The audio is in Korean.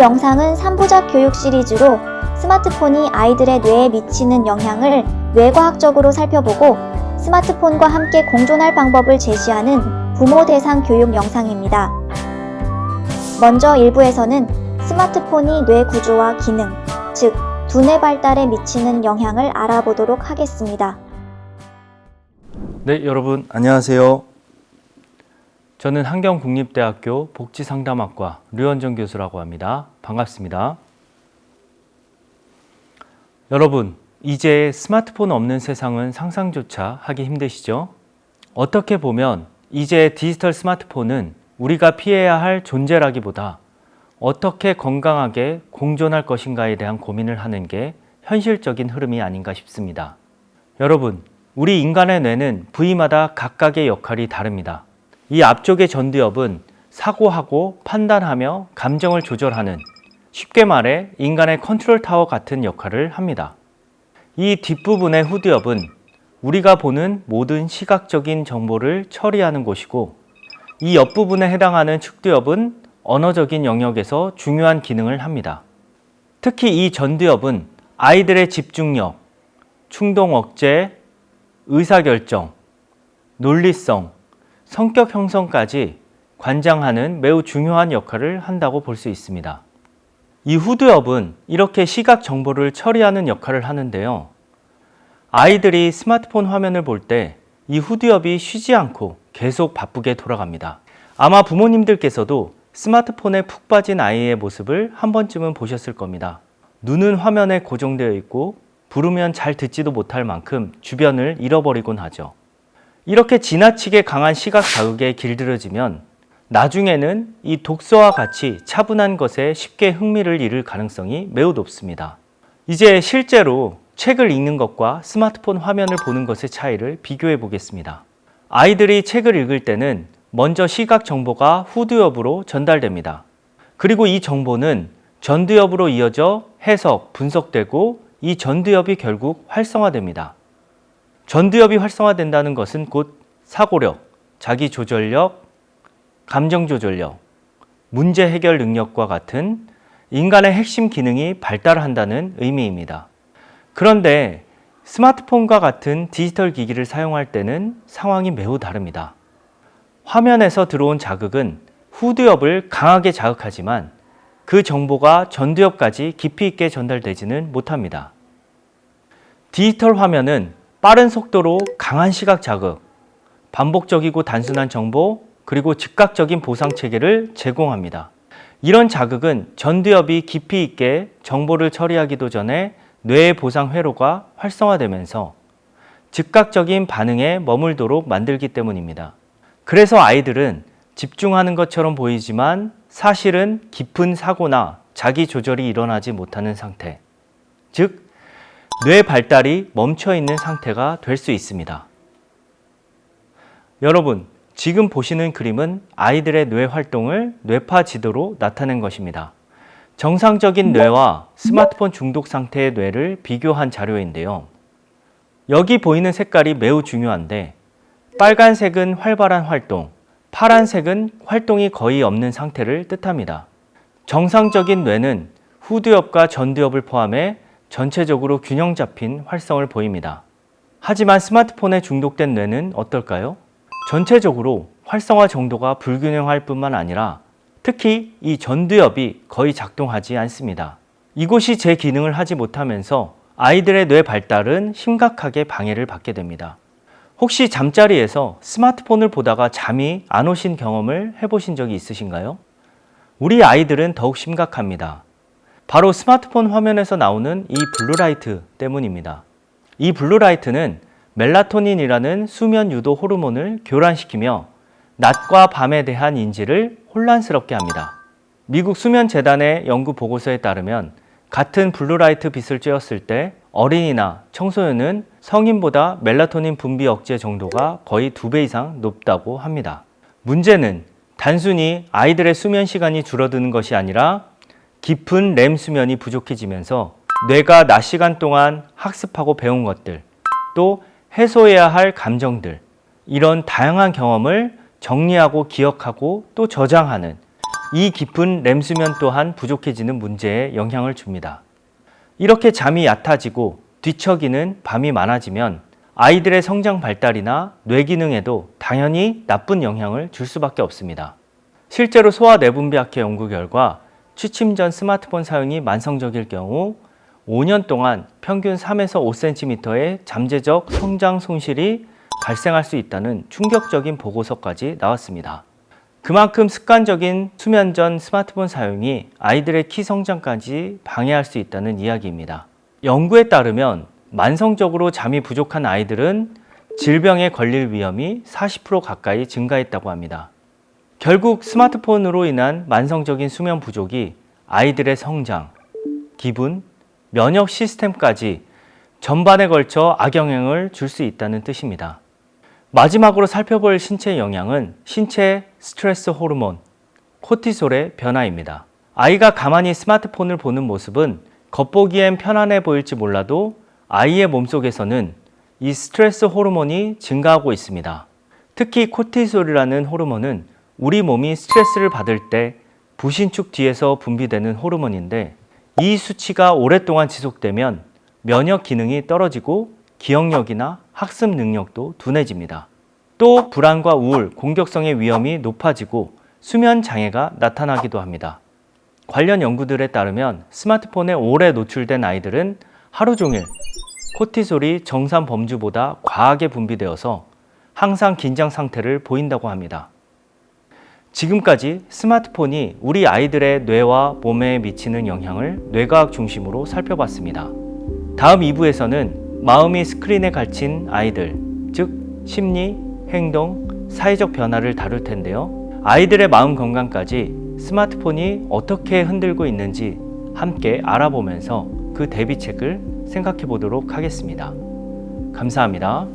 영상은 3부작 교육 시리즈로 스마트폰이 아이들의 뇌에 미치는 영향을 뇌과학적으로 살펴보고 스마트폰과 함께 공존할 방법을 제시하는 부모 대상 교육 영상입니다. 먼저 1부에서는 스마트폰이 뇌 구조와 기능, 즉 두뇌 발달에 미치는 영향을 알아보도록 하겠습니다. 네, 여러분 안녕하세요. 저는 한경국립대학교 복지상담학과 류현정 교수라고 합니다. 반갑습니다. 여러분, 이제 스마트폰 없는 세상은 상상조차 하기 힘드시죠? 어떻게 보면 이제 디지털 스마트폰은 우리가 피해야 할 존재라기보다 어떻게 건강하게 공존할 것인가에 대한 고민을 하는 게 현실적인 흐름이 아닌가 싶습니다. 여러분, 우리 인간의 뇌는 부위마다 각각의 역할이 다릅니다. 이 앞쪽의 전두엽은 사고하고 판단하며 감정을 조절하는, 쉽게 말해 인간의 컨트롤 타워 같은 역할을 합니다. 이 뒷부분의 후두엽은 우리가 보는 모든 시각적인 정보를 처리하는 곳이고, 이 옆부분에 해당하는 측두엽은 언어적인 영역에서 중요한 기능을 합니다. 특히 이 전두엽은 아이들의 집중력, 충동 억제, 의사결정, 논리성, 성격 형성까지 관장하는 매우 중요한 역할을 한다고 볼 수 있습니다. 이 후두엽은 이렇게 시각 정보를 처리하는 역할을 하는데요. 아이들이 스마트폰 화면을 볼 때 이 후두엽이 쉬지 않고 계속 바쁘게 돌아갑니다. 아마 부모님들께서도 스마트폰에 푹 빠진 아이의 모습을 한 번쯤은 보셨을 겁니다. 눈은 화면에 고정되어 있고 부르면 잘 듣지도 못할 만큼 주변을 잃어버리곤 하죠. 이렇게 지나치게 강한 시각 자극에 길들여지면 나중에는 이 독서와 같이 차분한 것에 쉽게 흥미를 잃을 가능성이 매우 높습니다. 이제 실제로 책을 읽는 것과 스마트폰 화면을 보는 것의 차이를 비교해 보겠습니다. 아이들이 책을 읽을 때는 먼저 시각 정보가 후두엽으로 전달됩니다. 그리고 이 정보는 전두엽으로 이어져 해석, 분석되고 이 전두엽이 결국 활성화됩니다. 전두엽이 활성화된다는 것은 곧 사고력, 자기조절력, 감정조절력, 문제 해결 능력과 같은 인간의 핵심 기능이 발달한다는 의미입니다. 그런데 스마트폰과 같은 디지털 기기를 사용할 때는 상황이 매우 다릅니다. 화면에서 들어온 자극은 후두엽을 강하게 자극하지만 그 정보가 전두엽까지 깊이 있게 전달되지는 못합니다. 디지털 화면은 빠른 속도로 강한 시각 자극, 반복적이고 단순한 정보, 그리고 즉각적인 보상 체계를 제공합니다. 이런 자극은 전두엽이 깊이 있게 정보를 처리하기도 전에 뇌의 보상 회로가 활성화되면서 즉각적인 반응에 머물도록 만들기 때문입니다. 그래서 아이들은 집중하는 것처럼 보이지만 사실은 깊은 사고나 자기 조절이 일어나지 못하는 상태, 즉 뇌 발달이 멈춰 있는 상태가 될 수 있습니다. 여러분, 지금 보시는 그림은 아이들의 뇌 활동을 뇌파 지도로 나타낸 것입니다. 정상적인 뇌와 스마트폰 중독 상태의 뇌를 비교한 자료인데요. 여기 보이는 색깔이 매우 중요한데, 빨간색은 활발한 활동, 파란색은 활동이 거의 없는 상태를 뜻합니다. 정상적인 뇌는 후두엽과 전두엽을 포함해 전체적으로 균형 잡힌 활성을 보입니다. 하지만 스마트폰에 중독된 뇌는 어떨까요? 전체적으로 활성화 정도가 불균형할 뿐만 아니라 특히 이 전두엽이 거의 작동하지 않습니다. 이곳이 제 기능을 하지 못하면서 아이들의 뇌 발달은 심각하게 방해를 받게 됩니다. 혹시 잠자리에서 스마트폰을 보다가 잠이 안 오신 경험을 해보신 적이 있으신가요? 우리 아이들은 더욱 심각합니다. 바로 스마트폰 화면에서 나오는 이 블루라이트 때문입니다. 이 블루라이트는 멜라토닌이라는 수면 유도 호르몬을 교란시키며 낮과 밤에 대한 인지를 혼란스럽게 합니다. 미국 수면재단의 연구 보고서에 따르면 같은 블루라이트 빛을 쬐었을 때 어린이나 청소년은 성인보다 멜라토닌 분비 억제 정도가 거의 2배 이상 높다고 합니다. 문제는 단순히 아이들의 수면 시간이 줄어드는 것이 아니라 깊은 렘 수면이 부족해지면서 뇌가 낮 시간 동안 학습하고 배운 것들, 또 해소해야 할 감정들, 이런 다양한 경험을 정리하고 기억하고 또 저장하는 이 깊은 렘 수면 또한 부족해지는 문제에 영향을 줍니다. 이렇게 잠이 얕아지고 뒤척이는 밤이 많아지면 아이들의 성장 발달이나 뇌 기능에도 당연히 나쁜 영향을 줄 수밖에 없습니다. 실제로 소아내분비학회 연구 결과 취침 전 스마트폰 사용이 만성적일 경우 5년 동안 평균 3에서 5cm의 잠재적 성장 손실이 발생할 수 있다는 충격적인 보고서까지 나왔습니다. 그만큼 습관적인 수면 전 스마트폰 사용이 아이들의 키 성장까지 방해할 수 있다는 이야기입니다. 연구에 따르면 만성적으로 잠이 부족한 아이들은 질병에 걸릴 위험이 40% 가까이 증가했다고 합니다. 결국 스마트폰으로 인한 만성적인 수면 부족이 아이들의 성장, 기분, 면역 시스템까지 전반에 걸쳐 악영향을 줄 수 있다는 뜻입니다. 마지막으로 살펴볼 신체 영향은 신체 스트레스 호르몬, 코티솔의 변화입니다. 아이가 가만히 스마트폰을 보는 모습은 겉보기엔 편안해 보일지 몰라도 아이의 몸속에서는 이 스트레스 호르몬이 증가하고 있습니다. 특히 코티솔이라는 호르몬은 우리 몸이 스트레스를 받을 때 부신축 뒤에서 분비되는 호르몬인데 이 수치가 오랫동안 지속되면 면역 기능이 떨어지고 기억력이나 학습 능력도 둔해집니다. 또 불안과 우울, 공격성의 위험이 높아지고 수면 장애가 나타나기도 합니다. 관련 연구들에 따르면 스마트폰에 오래 노출된 아이들은 하루 종일 코티솔이 정상 범주보다 과하게 분비되어서 항상 긴장 상태를 보인다고 합니다. 지금까지 스마트폰이 우리 아이들의 뇌와 몸에 미치는 영향을 뇌과학 중심으로 살펴봤습니다. 다음 2부에서는 마음이 스크린에 갇힌 아이들, 즉 심리, 행동, 사회적 변화를 다룰 텐데요. 아이들의 마음 건강까지 스마트폰이 어떻게 흔들고 있는지 함께 알아보면서 그 대비책을 생각해 보도록 하겠습니다. 감사합니다.